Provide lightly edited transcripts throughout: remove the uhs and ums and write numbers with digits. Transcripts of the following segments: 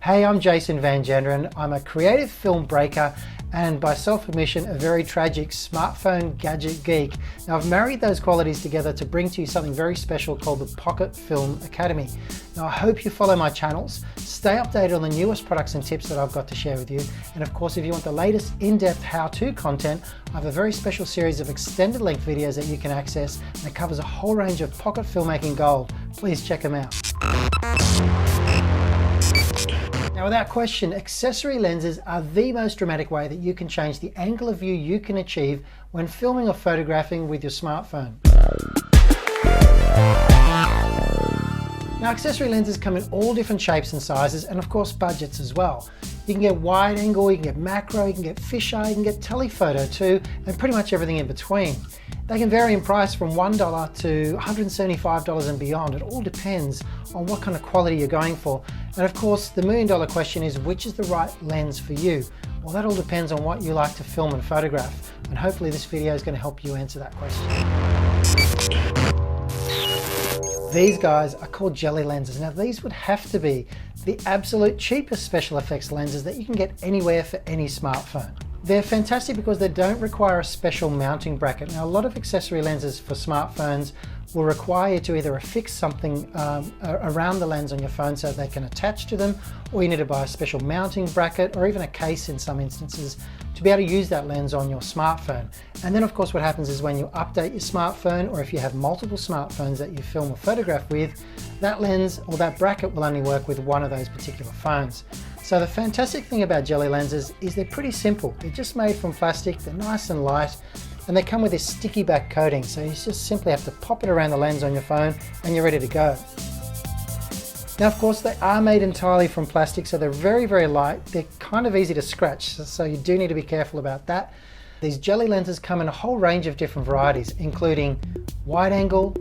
Hey, I'm Jason van Genderen. I'm a creative film breaker and by self-admission a very tragic smartphone gadget geek. Now I've married those qualities together to bring to you something very special called the Pocket Film Academy. Now I hope you follow my channels, stay updated on the newest products and tips that I've got to share with you, and of course if you want the latest in-depth how-to content, I have a very special series of extended length videos that you can access and it covers a whole range of pocket filmmaking gold. Please check them out. Now without question, accessory lenses are the most dramatic way that you can change the angle of view you can achieve when filming or photographing with your smartphone. Now accessory lenses come in all different shapes and sizes and of course budgets as well. You can get wide angle, you can get macro, you can get fisheye, you can get telephoto too, and pretty much everything in between. They can vary in price from $1 to $175 and beyond. It all depends on what kind of quality you're going for. And of course, the $1,000,000 question is, which is the right lens for you? Well, that all depends on what you like to film and photograph. And hopefully this video is going to help you answer that question. These guys are called jelly lenses. Now these would have to be the absolute cheapest special effects lenses that you can get anywhere for any smartphone. They're fantastic because they don't require a special mounting bracket. Now a lot of accessory lenses for smartphones will require you to either affix something around the lens on your phone so they can attach to them, or you need to buy a special mounting bracket or even a case in some instances to be able to use that lens on your smartphone. And then of course what happens is when you update your smartphone, or if you have multiple smartphones that you film or photograph with, that lens or that bracket will only work with one of those particular phones. So the fantastic thing about jelly lenses is they're pretty simple. They're just made from plastic, they're nice and light, and they come with this sticky back coating. So you just simply have to pop it around the lens on your phone and you're ready to go. Now of course they are made entirely from plastic, so they're very, very light. They're kind of easy to scratch, so you do need to be careful about that. These jelly lenses come in a whole range of different varieties, including wide angle,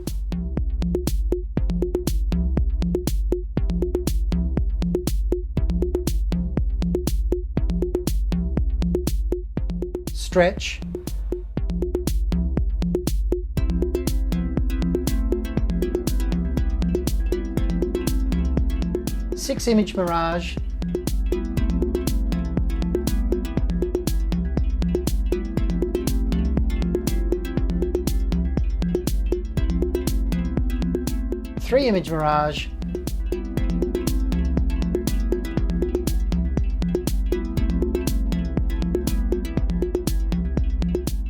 stretch, six-image mirage, three-image mirage,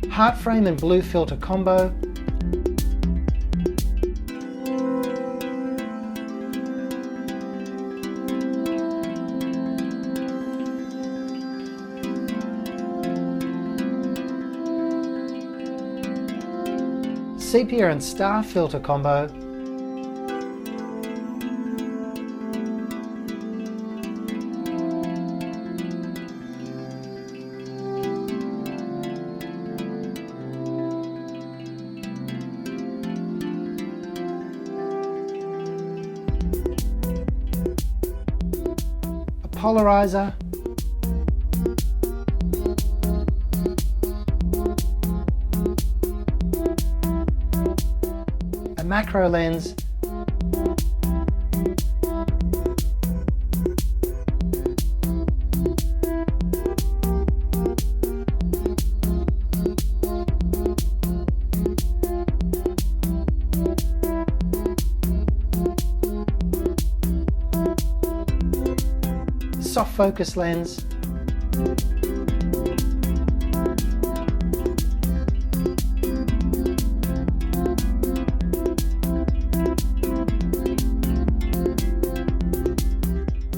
heart frame and blue filter combo, sepia and star filter combo, a polarizer, a macro lens, soft focus lens,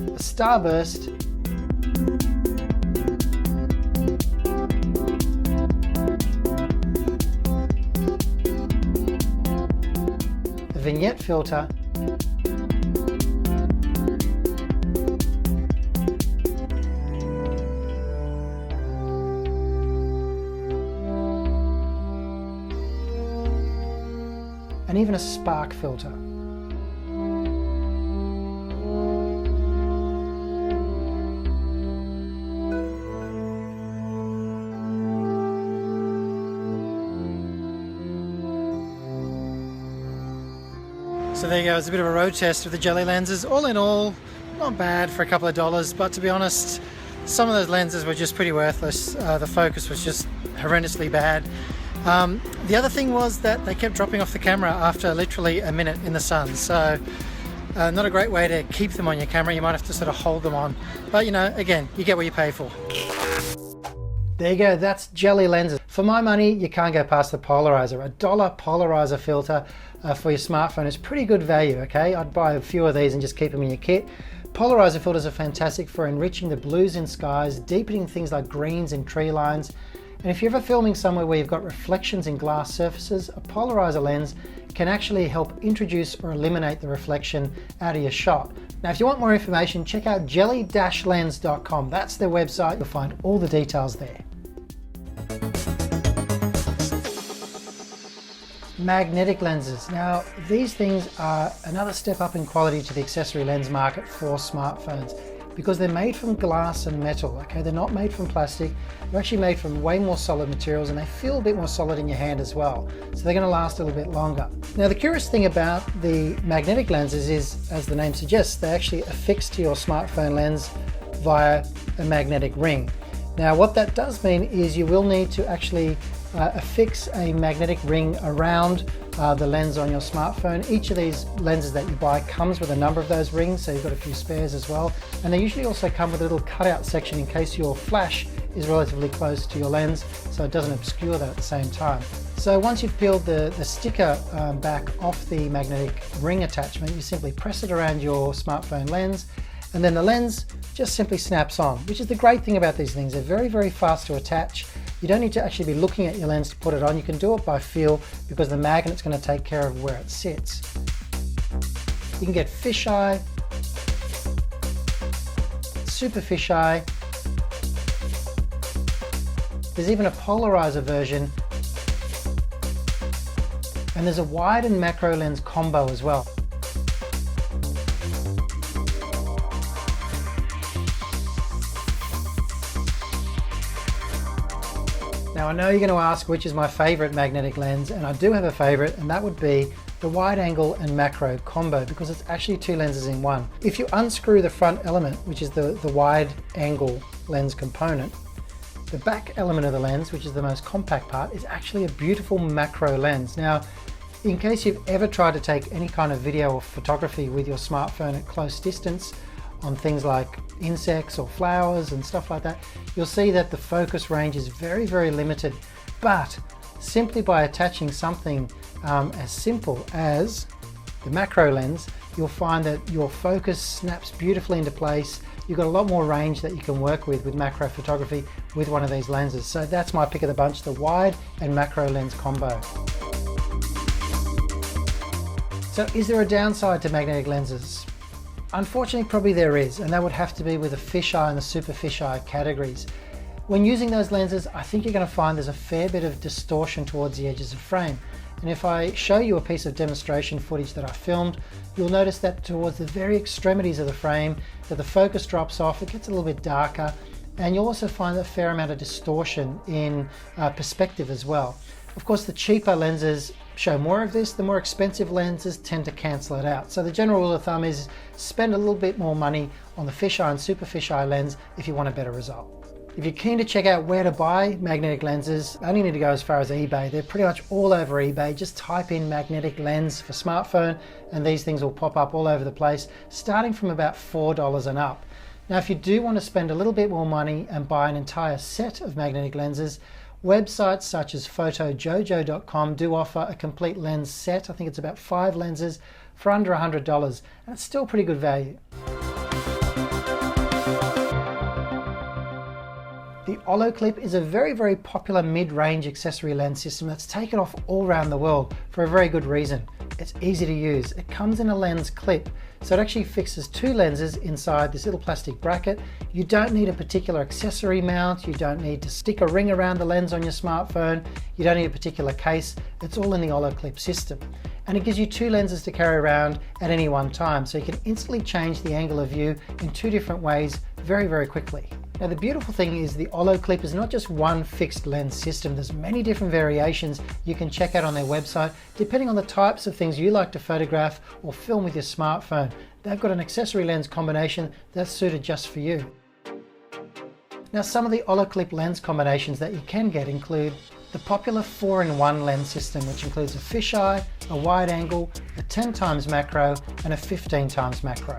a starburst, a vignette filter, and even a spark filter. So there you go, it's a bit of a road test of the jelly lenses. All in all, not bad for a couple of dollars, but to be honest, some of those lenses were just pretty worthless. The focus was just horrendously bad. The other thing was that they kept dropping off the camera after literally a minute in the sun, so not a great way to keep them on your camera. You might have to sort of hold them on, but you know, again, you get what you pay for. There you go, that's Jelly lenses. For my money, you can't go past the polarizer. $1 polarizer filter for your smartphone is pretty good value, okay? I'd buy a few of these and just keep them in your kit. Polarizer filters are fantastic for enriching the blues in skies, deepening things like greens in tree lines. And if you're ever filming somewhere where you've got reflections in glass surfaces, a polarizer lens can actually help introduce or eliminate the reflection out of your shot. Now, if you want more information, check out jelly-lens.com. That's their website. You'll find all the details there. Magnetic lenses. Now, these things are another step up in quality to the accessory lens market for smartphones because they're made from glass and metal, okay? They're not made from plastic. They're actually made from way more solid materials, and they feel a bit more solid in your hand as well. So they're gonna last a little bit longer. Now, the curious thing about the magnetic lenses is, as the name suggests, they actually affix to your smartphone lens via a magnetic ring. Now, what that does mean is you will need to actually affix a magnetic ring around the lens on your smartphone. Each of these lenses that you buy comes with a number of those rings, so you've got a few spares as well. And they usually also come with a little cutout section in case your flash is relatively close to your lens, so it doesn't obscure that at the same time. So once you've peeled the sticker back off the magnetic ring attachment, you simply press it around your smartphone lens, and then the lens just simply snaps on, which is the great thing about these things. They're very, very fast to attach. You don't need to actually be looking at your lens to put it on. You can do it by feel because the magnet's going to take care of where it sits. You can get fisheye, super fisheye. There's even a polarizer version. And there's a wide and macro lens combo as well. Now, I know you're going to ask which is my favorite magnetic lens, and I do have a favorite, and that would be the wide angle and macro combo, because it's actually two lenses in one. If you unscrew the front element, which is the wide angle lens component, the back element of the lens, which is the most compact part, is actually a beautiful macro lens. Now, in case you've ever tried to take any kind of video or photography with your smartphone at close distance on things like insects or flowers and stuff like that, you'll see that the focus range is very, very limited. But simply by attaching something as simple as the macro lens, you'll find that your focus snaps beautifully into place. You've got a lot more range that you can work with macro photography with one of these lenses. So that's my pick of the bunch, the wide and macro lens combo. So is there a downside to magnetic lenses? Unfortunately, probably there is, and that would have to be with the fisheye and the super fisheye categories. When using those lenses, I think you're going to find there's a fair bit of distortion towards the edges of frame. And if I show you a piece of demonstration footage that I filmed, you'll notice that towards the very extremities of the frame, that the focus drops off, it gets a little bit darker, and you'll also find a fair amount of distortion in perspective as well. Of course, the cheaper lenses show more of this. The more expensive lenses tend to cancel it out. So the general rule of thumb is spend a little bit more money on the fisheye and super fisheye lens if you want a better result. If you're keen to check out where to buy magnetic lenses, I only need to go as far as eBay. They're pretty much all over eBay. Just type in magnetic lens for smartphone and these things will pop up all over the place, starting from about $4 and up. Now, if you do want to spend a little bit more money and buy an entire set of magnetic lenses, websites such as photojojo.com do offer a complete lens set. I think it's about 5 lenses for under $100. That's still pretty good value. The Olloclip is a very, very popular mid-range accessory lens system that's taken off all around the world for a very good reason. It's easy to use. It comes in a lens clip, so it actually fixes 2 lenses inside this little plastic bracket. You don't need a particular accessory mount. You don't need to stick a ring around the lens on your smartphone. You don't need a particular case. It's all in the Olloclip system. And it gives you 2 lenses to carry around at any one time, so you can instantly change the angle of view in 2 different ways very, very quickly. Now, the beautiful thing is the Olloclip is not just one fixed lens system. There's many different variations you can check out on their website, depending on the types of things you like to photograph or film with your smartphone. they've got an accessory lens combination that's suited just for you. Now, some of the Olloclip lens combinations that you can get include the popular 4-in-1 lens system, which includes a fisheye, a wide angle, a 10x macro, and a 15x macro.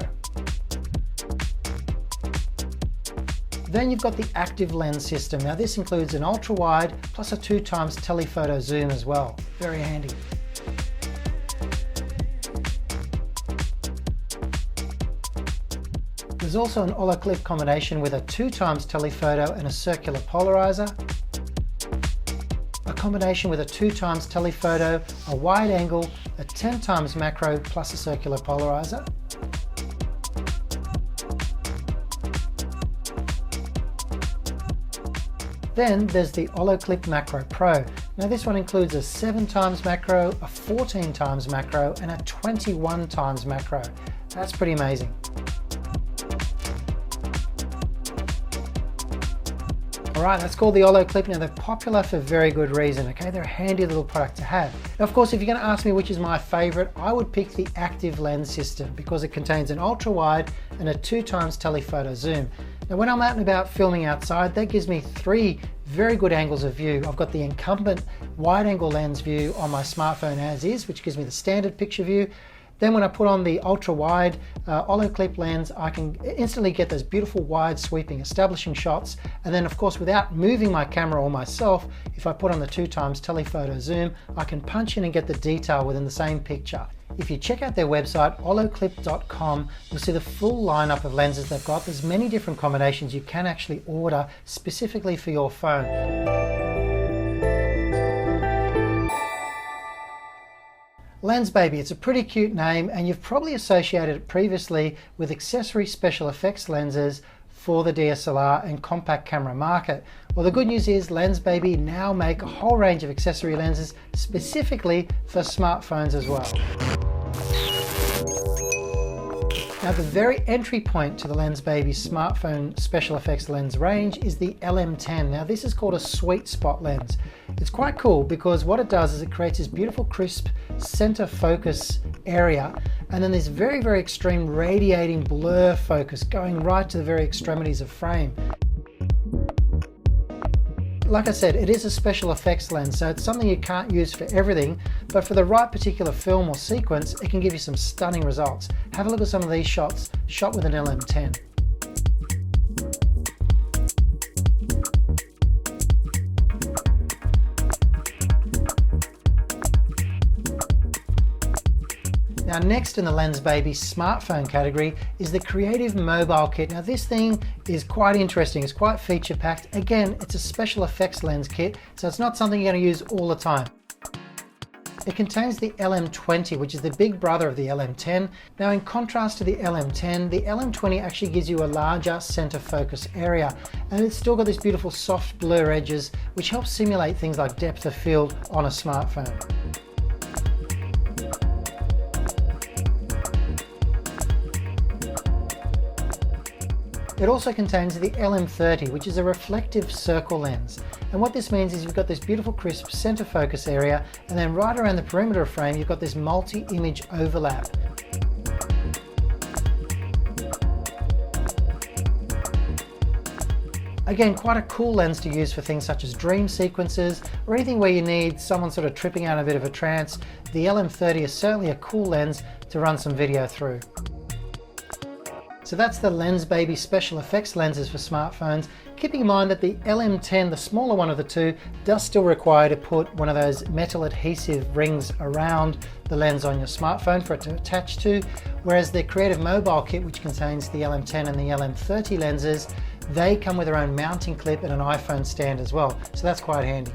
Then you've got the active lens system. Now this includes an ultra wide plus a 2x telephoto zoom as well. Very handy. There's also an Olloclip combination with a 2x telephoto and a circular polarizer. A combination with a 2x telephoto, a wide angle, a 10x macro plus a circular polarizer. Then there's the Olloclip Macro Pro. Now this one includes a 7x macro, a 14x macro, and a 21x macro. That's pretty amazing. Alright, that's called the Olloclip. Now they're popular for very good reason, okay? They're a handy little product to have. Now of course, if you're going to ask me which is my favorite, I would pick the active lens system because it contains an ultra wide and a 2x telephoto zoom. Now when I'm out and about filming outside, that gives me 3 very good angles of view. I've got the incumbent wide angle lens view on my smartphone as is, which gives me the standard picture view. Then when I put on the ultra wide Olloclip lens, I can instantly get those beautiful wide sweeping establishing shots. And then of course, without moving my camera or myself, if I put on the 2x telephoto zoom, I can punch in and get the detail within the same picture. If you check out their website, olloclip.com, you'll see the full lineup of lenses they've got. There's many different combinations you can actually order specifically for your phone. Lensbaby, it's a pretty cute name, and you've probably associated it previously with accessory special effects lenses for the DSLR and compact camera market. Well, the good news is Lensbaby now make a whole range of accessory lenses specifically for smartphones as well. Now the very entry point to the Lensbaby smartphone special effects lens range is the LM10. Now this is called a sweet spot lens. It's quite cool because what it does is it creates this beautiful crisp center focus area, and then this very, very extreme radiating blur focus going right to the very extremities of frame. Like I said, it is a special effects lens, so it's something you can't use for everything, but for the right particular film or sequence, it can give you some stunning results. Have a look at some of these shots shot with an LM10. Now next in the Lensbaby smartphone category is the Creative Mobile Kit. Now this thing is quite interesting, it's quite feature packed. Again, it's a special effects lens kit, so it's not something you're going to use all the time. It contains the LM20, which is the big brother of the LM10. Now in contrast to the LM10, the LM20 actually gives you a larger center focus area, and it's still got this beautiful soft blur edges, which helps simulate things like depth of field on a smartphone. It also contains the LM30, which is a reflective circle lens. And what this means is you've got this beautiful crisp center focus area, and then right around the perimeter of frame, you've got this multi-image overlap. Again, quite a cool lens to use for things such as dream sequences or anything where you need someone sort of tripping out a bit of a trance. The LM30 is certainly a cool lens to run some video through. So that's the Lensbaby special effects lenses for smartphones, keeping in mind that the LM10, the smaller one of the two, does still require to put one of those metal adhesive rings around the lens on your smartphone for it to attach to, whereas the Creative Mobile Kit, which contains the LM10 and the LM30 lenses, they come with their own mounting clip and an iPhone stand as well, so that's quite handy.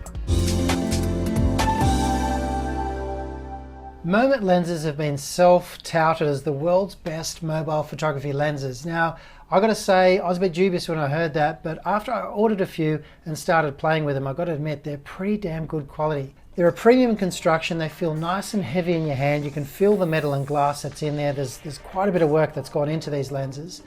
Moment lenses have been self-touted as the world's best mobile photography lenses. Now, I gotta say, I was a bit dubious when I heard that, but after I ordered a few and started playing with them, I gotta admit, they're pretty damn good quality. They're a premium construction, they feel nice and heavy in your hand, you can feel the metal and glass that's in there, there's quite a bit of work that's gone into these lenses.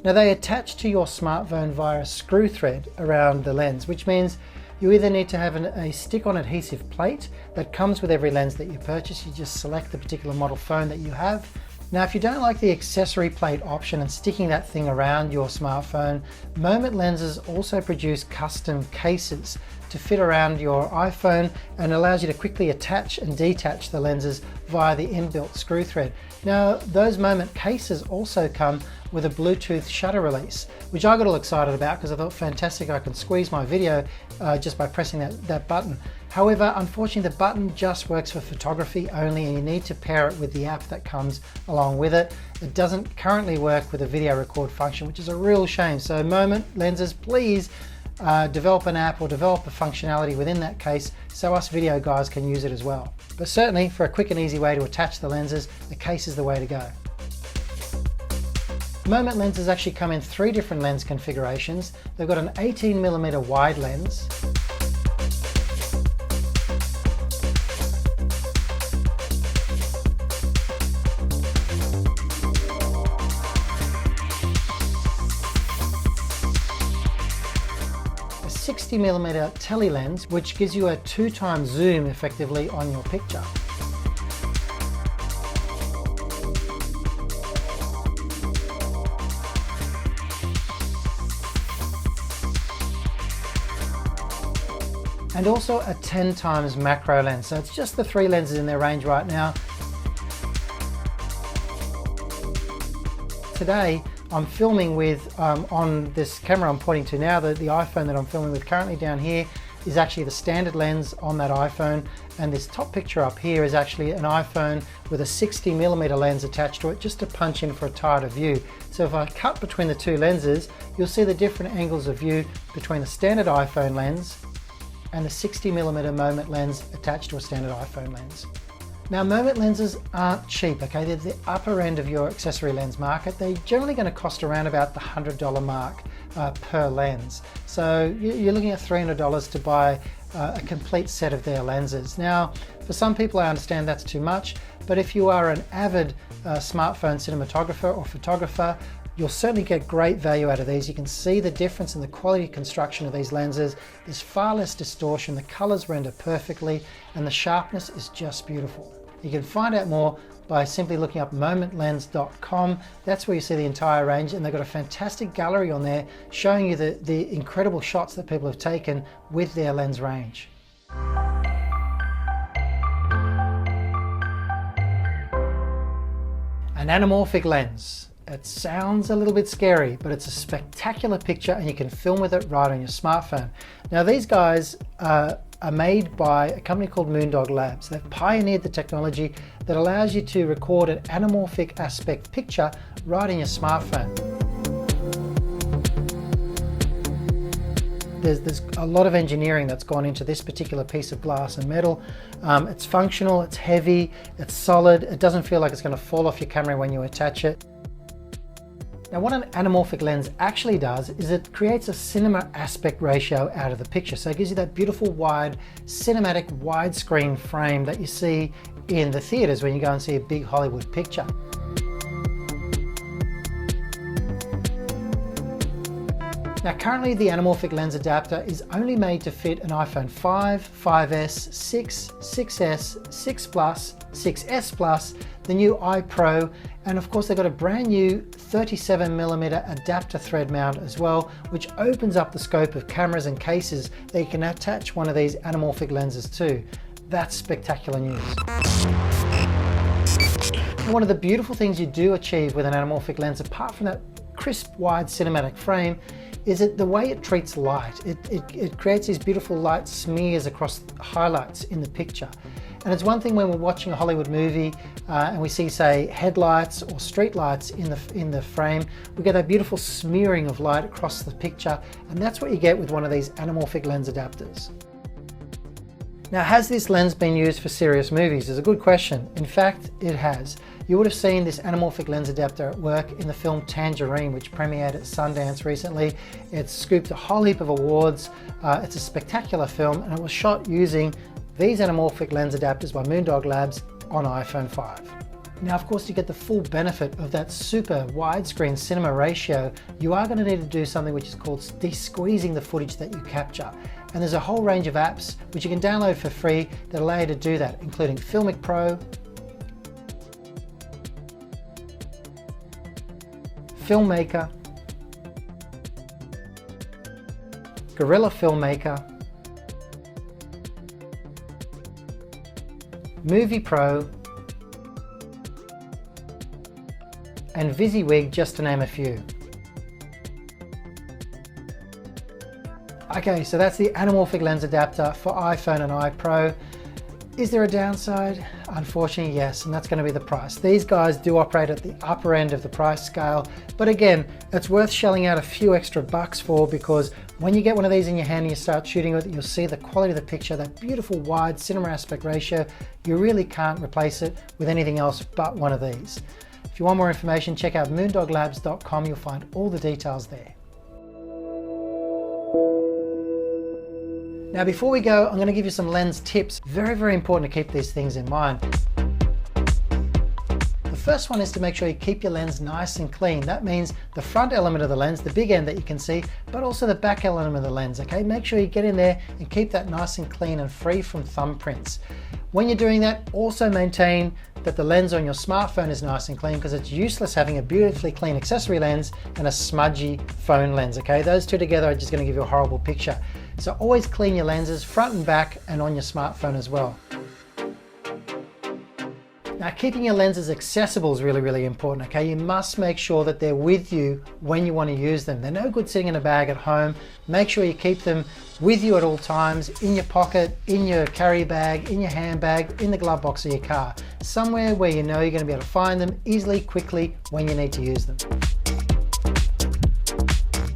Now they attach to your smartphone via a screw thread around the lens, which means you either need to have a stick-on adhesive plate that comes with every lens that you purchase. You just select the particular model phone that you have, Now, if you don't like the accessory plate option and sticking that thing around your smartphone, Moment Lenses also produce custom cases to fit around your iPhone and allows you to quickly attach and detach the lenses via the inbuilt screw thread. Now, those Moment cases also come with a Bluetooth shutter release, which I got all excited about because I thought, fantastic, I can squeeze my video just by pressing that button. However, unfortunately, the button just works for photography only, and you need to pair it with the app that comes along with it. It doesn't currently work with a video record function, which is a real shame. So Moment Lenses, please develop an app or develop a functionality within that case so us video guys can use it as well. But certainly for a quick and easy way to attach the lenses, the case is the way to go. Moment Lenses actually come in 3 different lens configurations. They've got an 18mm wide lens, a 60mm tele lens, which gives you a 2x zoom effectively on your picture. And also a 10x macro lens. So it's just the 3 lenses in their range right now. Today, I'm filming with, on this camera I'm pointing to now, the iPhone that I'm filming with currently down here is actually the standard lens on that iPhone, and this top picture up here is actually an iPhone with a 60mm lens attached to it just to punch in for a tighter view. So if I cut between the 2 lenses, you'll see the different angles of view between the standard iPhone lens and the 60mm Moment lens attached to a standard iPhone lens. Now, Moment lenses aren't cheap, okay? They're the upper end of your accessory lens market. They're generally going to cost around about the $100 mark per lens. So you're looking at $300 to buy a complete set of their lenses. Now, for some people I understand that's too much, but if you are an avid smartphone cinematographer or photographer, you'll certainly get great value out of these. You can see the difference in the quality construction of these lenses. There's far less distortion, the colors render perfectly, and the sharpness is just beautiful. You can find out more by simply looking up momentlens.com. That's where you see the entire range, and they've got a fantastic gallery on there showing you the incredible shots that people have taken with their lens range. An anamorphic lens. It sounds a little bit scary, but it's a spectacular picture and you can film with it right on your smartphone. Now, these guys are made by a company called Moondog Labs. They've pioneered the technology that allows you to record an anamorphic aspect picture right in your smartphone. There's a lot of engineering that's gone into this particular piece of glass and metal. It's functional, it's heavy, it's solid, it doesn't feel like it's going to fall off your camera when you attach it. Now, what an anamorphic lens actually does is it creates a cinema aspect ratio out of the picture. So it gives you that beautiful wide cinematic widescreen frame that you see in the theaters when you go and see a big Hollywood picture. Now, currently the anamorphic lens adapter is only made to fit an iPhone 5, 5S, 6, 6S, 6 Plus, 6S Plus, the new iPro, and of course they've got a brand new 37mm adapter thread mount as well, which opens up the scope of cameras and cases that you can attach one of these anamorphic lenses to. That's spectacular news. And one of the beautiful things you do achieve with an anamorphic lens, apart from that crisp, wide cinematic frame, is it the way it treats light. It creates these beautiful light smears across highlights in the picture. And it's one thing when we're watching a Hollywood movie and we see, say, headlights or street lights in the frame, we get that beautiful smearing of light across the picture, and that's what you get with one of these anamorphic lens adapters. Now, has this lens been used for serious movies? Is a good question. In fact, it has. You would have seen this anamorphic lens adapter at work in the film Tangerine, which premiered at Sundance recently. It's scooped a whole heap of awards. It's a spectacular film, and it was shot using these anamorphic lens adapters by Moondog Labs on iPhone 5. Now, of course, to get the full benefit of that super widescreen cinema ratio, you are going to need to do something which is called de-squeezing the footage that you capture. And there's a whole range of apps which you can download for free that allow you to do that, including Filmic Pro, Filmmaker, Gorilla Filmmaker, Movie Pro, and VisiWig, just to name a few. Okay, so that's the anamorphic lens adapter for iPhone and iPro. Is there a downside? Unfortunately, yes, and that's going to be the price. These guys do operate at the upper end of the price scale, but again, it's worth shelling out a few extra bucks for, because when you get one of these in your hand and you start shooting with it, you'll see the quality of the picture, that beautiful wide cinema aspect ratio. You really can't replace it with anything else but one of these. If you want more information, check out moondoglabs.com. You'll find all the details there. Now before we go, I'm going to give you some lens tips. Very, very important to keep these things in mind. The first one is to make sure you keep your lens nice and clean. That means the front element of the lens, the big end that you can see, but also the back element of the lens, okay? Make sure you get in there and keep that nice and clean and free from thumbprints. When you're doing that, also maintain that the lens on your smartphone is nice and clean, because it's useless having a beautifully clean accessory lens and a smudgy phone lens, okay? Those two together are just going to give you a horrible picture. So always clean your lenses front and back, and on your smartphone as well. Now keeping your lenses accessible is really, really important, okay? You must make sure that they're with you when you want to use them. They're no good sitting in a bag at home. Make sure you keep them with you at all times, in your pocket, in your carry bag, in your handbag, in the glove box of your car. Somewhere where you know you're going to be able to find them easily, quickly, when you need to use them.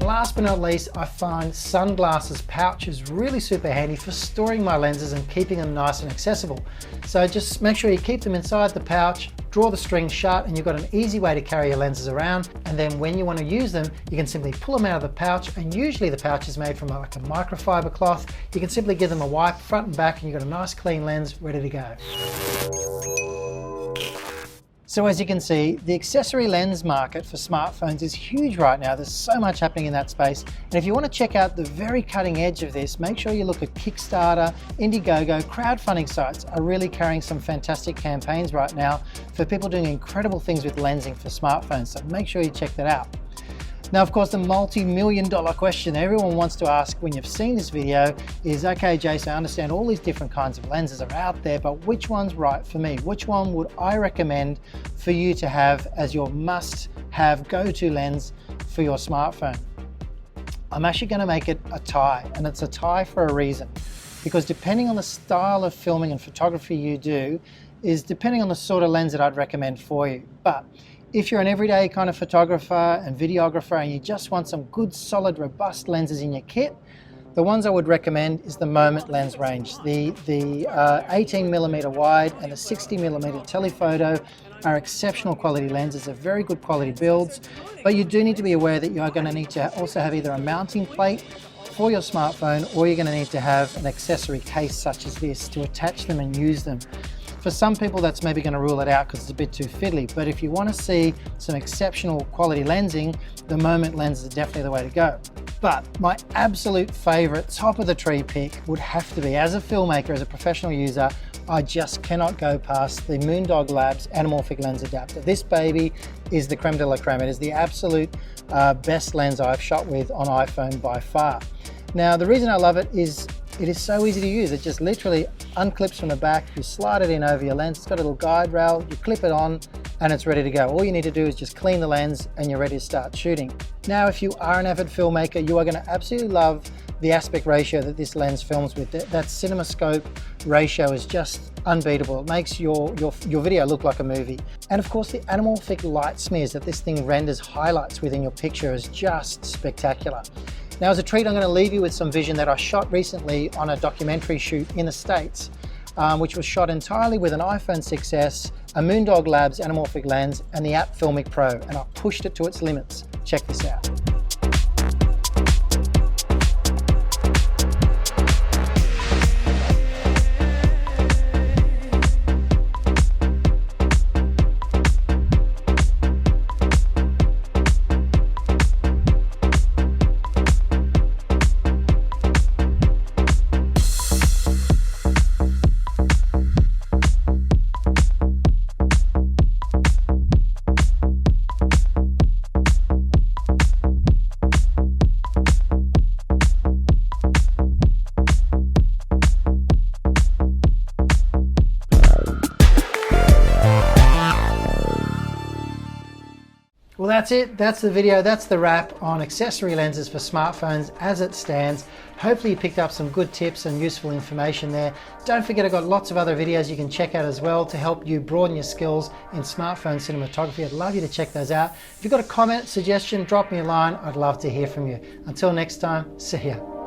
Last but not least, I find sunglasses pouches really super handy for storing my lenses and keeping them nice and accessible. So just make sure you keep them inside the pouch, draw the string shut, and you've got an easy way to carry your lenses around. And then when you want to use them, you can simply pull them out of the pouch, and usually the pouch is made from like a microfiber cloth. You can simply give them a wipe front and back, and you've got a nice clean lens ready to go. So as you can see, the accessory lens market for smartphones is huge right now. There's so much happening in that space. And if you want to check out the very cutting edge of this, make sure you look at Kickstarter, Indiegogo. Crowdfunding sites are really carrying some fantastic campaigns right now for people doing incredible things with lensing for smartphones. So make sure you check that out. Now, of course, the multi-million-dollar question everyone wants to ask when you've seen this video is, okay, Jason, I understand all these different kinds of lenses are out there, but which one's right for me? Which one would I recommend for you to have as your must-have go-to lens for your smartphone? I'm actually going to make it a tie, and it's a tie for a reason. Because depending on the style of filming and photography you do, is depending on the sort of lens that I'd recommend for you. But if you're an everyday kind of photographer and videographer and you just want some good, solid, robust lenses in your kit, the ones I would recommend is the Moment lens range. The 18mm wide and the 60mm telephoto are exceptional quality lenses. They're very good quality builds, but you do need to be aware that you are going to need to also have either a mounting plate for your smartphone, or you're going to need to have an accessory case such as this to attach them and use them. For some people, that's maybe going to rule it out because it's a bit too fiddly, but if you want to see some exceptional quality lensing, the Moment lens is definitely the way to go. But my absolute favorite, top of the tree pick would have to be, as a filmmaker, as a professional user, I just cannot go past the Moondog Labs Anamorphic Lens Adapter. This baby is the creme de la creme. It is the absolute best lens I've shot with on iPhone by far. Now, the reason I love it is so easy to use. It just literally unclips from the back, you slide it in over your lens, it's got a little guide rail, you clip it on, and it's ready to go. All you need to do is just clean the lens and you're ready to start shooting. Now, if you are an avid filmmaker, you are going to absolutely love the aspect ratio that this lens films with. That CinemaScope ratio is just unbeatable. It makes your video look like a movie. And of course, the anamorphic light smears that this thing renders highlights within your picture is just spectacular. Now, as a treat, I'm going to leave you with some vision that I shot recently on a documentary shoot in the States, which was shot entirely with an iPhone 6s, a Moondog Labs anamorphic lens, and the app Filmic Pro, and I pushed it to its limits. Check this out. that's it. That's the video. That's the wrap on accessory lenses for smartphones as it stands. Hopefully you picked up some good tips and useful information there. Don't forget, I've got lots of other videos you can check out as well to help you broaden your skills in smartphone cinematography. I'd love you to check those out. If you've got a comment, suggestion, drop me a line. I'd love to hear from you. Until next time, see ya.